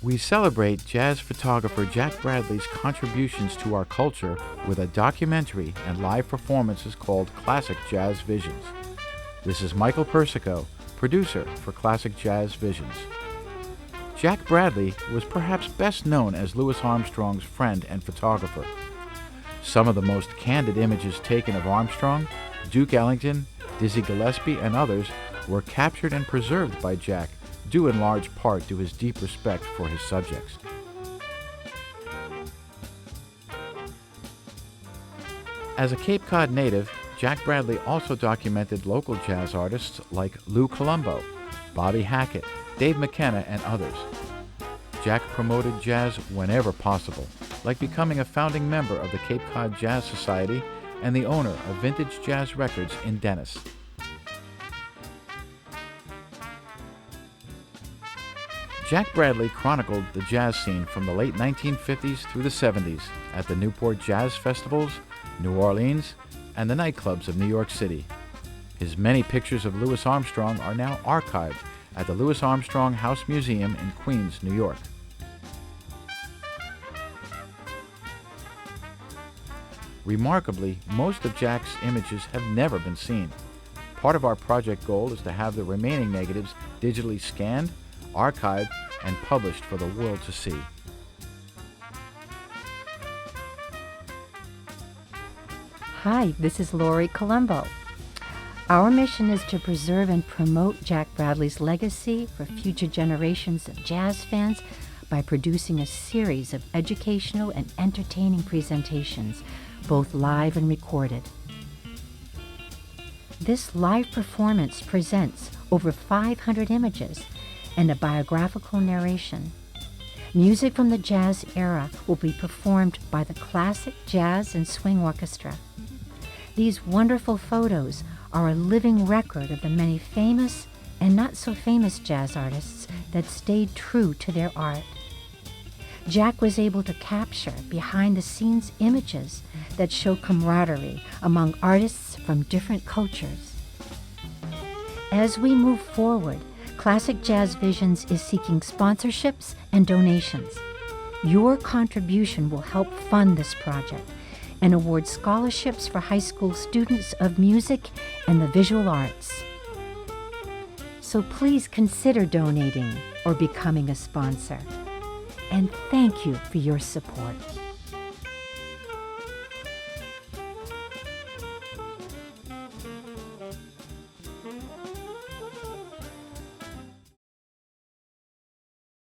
We celebrate jazz photographer Jack Bradley's contributions to our culture with a documentary and live performances called Classic Jazz Visions. This is Michael Persico, producer for Classic Jazz Visions. Jack Bradley was perhaps best known as Louis Armstrong's friend and photographer. Some of the most candid images taken of Armstrong, Duke Ellington, Dizzy Gillespie, and others were captured and preserved by Jack, due in large part to his deep respect for his subjects. As a Cape Cod native, Jack Bradley also documented local jazz artists like Lou Colombo, Bobby Hackett, Dave McKenna, and others. Jack promoted jazz whenever possible, like becoming a founding member of the Cape Cod Jazz Society and the owner of Vintage Jazz Records in Dennis. Jack Bradley chronicled the jazz scene from the late 1950s through the 70s at the Newport Jazz Festivals, New Orleans, and the nightclubs of New York City. His many pictures of Louis Armstrong are now archived at the Louis Armstrong House Museum in Queens, New York. Remarkably, most of Jack's images have never been seen. Part of our project goal is to have the remaining negatives digitally scanned, archived, and published for the world to see. Hi, this is Lori Colombo. Our mission is to preserve and promote Jack Bradley's legacy for future generations of jazz fans by producing a series of educational and entertaining presentations, both live and recorded. This live performance presents over 500 images and a biographical narration. Music from the jazz era will be performed by the Classic Jazz and Swing Orchestra. These wonderful photos are a living record of the many famous and not so famous jazz artists that stayed true to their art. Jack was able to capture behind-the-scenes images that show camaraderie among artists from different cultures. As we move forward, Classic Jazz Visions is seeking sponsorships and donations. Your contribution will help fund this project and award scholarships for high school students of music and the visual arts. So please consider donating or becoming a sponsor. And thank you for your support.